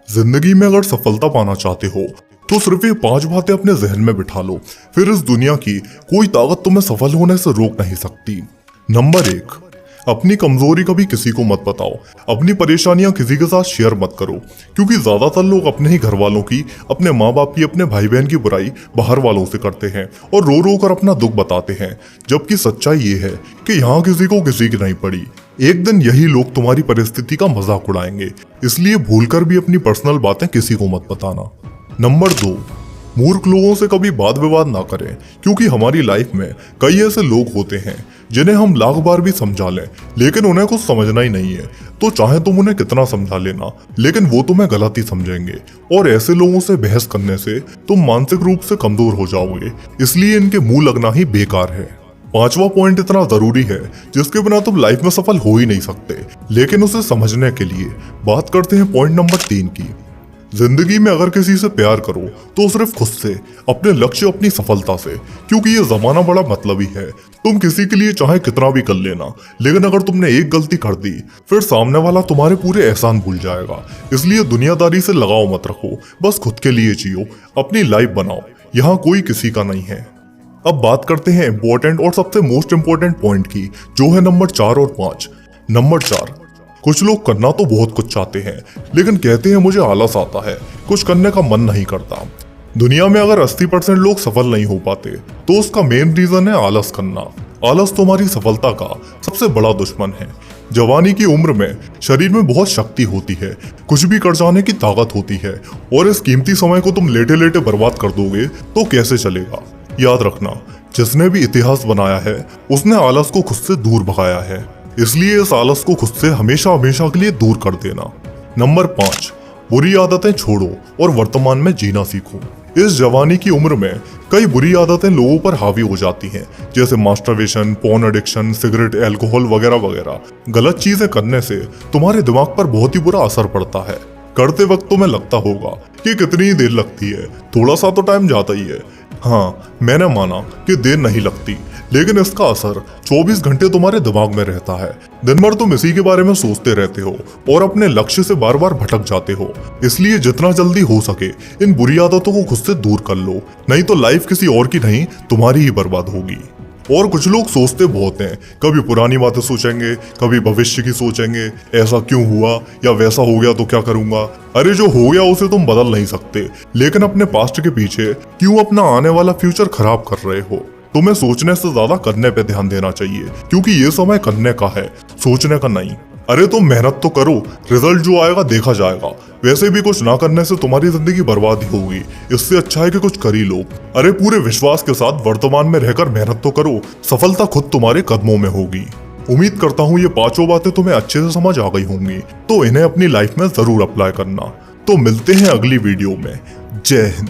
जिंदगी में अगर सफलता पाना चाहते हो तो सिर्फ ये 5 बातें अपने जहन में बिठा लो, फिर इस दुनिया की कोई ताकत तुम्हें सफल होने से रोक नहीं सकती। नंबर 1, अपनी कमजोरी कभी किसी को मत बताओ। अपनी परेशानियां किसी के साथ शेयर मत करो, क्योंकि ज्यादातर लोग अपने ही घर वालों की, अपने माँ बाप की, अपने भाई बहन की बुराई बाहर वालों से करते हैं और रो रो कर अपना दुख बताते हैं, जबकि सच्चाई ये है कि यहाँ किसी को किसी की नहीं पड़ी। एक दिन यही लोग तुम्हारी परिस्थिति का मजाक उड़ाएंगे, इसलिए भूलकर भी अपनी पर्सनल बातें किसी को मत बताना। नंबर 2, मूर्ख लोगों से कभी वाद विवाद ना करें, क्योंकि हमारी लाइफ में कई ऐसे लोग होते हैं जिन्हें हम लाख बार भी समझा लें, लेकिन उन्हें कुछ समझना ही नहीं है। तो चाहे तुम उन्हें कितना समझा लेना, लेकिन वो तुम्हें गलत ही समझेंगे, और ऐसे लोगों से बहस करने से तुम मानसिक रूप से कमजोर हो जाओगे, इसलिए इनके मुंह लगना ही बेकार है। 5वां पॉइंट इतना जरूरी है जिसके बिना तुम लाइफ में सफल हो ही नहीं सकते, लेकिन उसे समझने के लिए बात करते हैं पॉइंट नंबर 3 की। जिंदगी में अगर किसी से प्यार करो तो सिर्फ खुद से, अपने लक्ष्य, अपनी सफलता से, क्योंकि ये जमाना बड़ा मतलबी है। तुम किसी के लिए चाहे कितना भी कर लेना, लेकिन अगर तुमने एक गलती कर दी फिर सामने वाला तुम्हारे पूरे एहसान भूल जाएगा। इसलिए दुनियादारी से लगाव मत रखो, बस खुद के लिए जियो, अपनी लाइफ बनाओ, यहाँ कोई किसी का नहीं है। अब बात करते हैं इंपॉर्टेंट और सबसे मोस्ट इंपॉर्टेंट पॉइंट की, जो है नंबर 4 और 5। नंबर 4, कुछ लोग करना तो बहुत कुछ चाहते हैं, लेकिन कहते हैं मुझे आलस आता है, कुछ करने का मन नहीं करता। दुनिया में अगर 80% लोग सफल नहीं हो पाते तो उसका मेन रीजन है आलस करना। आलस तुम्हारी सफलता का सबसे बड़ा दुश्मन है। जवानी की उम्र में शरीर में बहुत शक्ति होती है, कुछ भी कर जाने की ताकत होती है, और इस कीमती समय को तुम लेटे लेटे बर्बाद कर दोगे तो कैसे चलेगा। याद रखना, जिसने भी इतिहास बनाया है उसने आलस को खुद से दूर भगाया है, इसलिए इस आलस को खुद से हमेशा हमेशा के लिए दूर कर देना। नंबर 5, बुरी आदतें छोड़ो और वर्तमान में जीना सीखो। इस जवानी की उम्र में कई बुरी आदतें लोगों पर हावी हो जाती हैं, जैसे masturbation, porn addiction, cigarette, alcohol वगैरह वगैरह। गलत चीजें करने से तुम्हारे दिमाग पर बहुत ही बुरा असर पड़ता है। करते वक्त तुम्हें लगता होगा कि कितनी ही देर लगती है, थोड़ा सा तो टाइम जाता ही है। हाँ, मैंने माना कि देर नहीं लगती, लेकिन इसका असर 24 घंटे तुम्हारे दिमाग में रहता है। दिन भर तुम इसी के बारे में सोचते रहते हो और अपने लक्ष्य से बार बार भटक जाते हो। इसलिए जितना जल्दी हो सके इन बुरी आदतों को खुद से दूर कर लो, नहीं तो लाइफ किसी और की नहीं तुम्हारी ही बर्बाद होगी। और कुछ लोग सोचते बहुत हैं, कभी पुरानी बातें सोचेंगे, कभी भविष्य की सोचेंगे, ऐसा क्यों हुआ या वैसा हो गया तो क्या करूंगा। अरे जो हो गया उसे तुम बदल नहीं सकते, लेकिन अपने पास्ट के पीछे क्यों अपना आने वाला फ्यूचर खराब कर रहे हो। तुम्हें सोचने से ज्यादा करने पे ध्यान देना चाहिए, क्योंकि ये समय करने का है, सोचने का नहीं। अरे तुम मेहनत तो करो, रिजल्ट जो आएगा देखा जाएगा। वैसे भी कुछ ना करने से तुम्हारी जिंदगी बर्बाद ही होगी, इससे अच्छा है कि कुछ कर ही लो। अरे पूरे विश्वास के साथ वर्तमान में रहकर मेहनत तो करो, सफलता खुद तुम्हारे कदमों में होगी। उम्मीद करता हूँ ये 5 बातें तुम्हें अच्छे से समझ आ गई होंगी, तो इन्हें अपनी लाइफ में जरूर अप्लाई करना। तो मिलते हैं अगली वीडियो में। जय हिंद।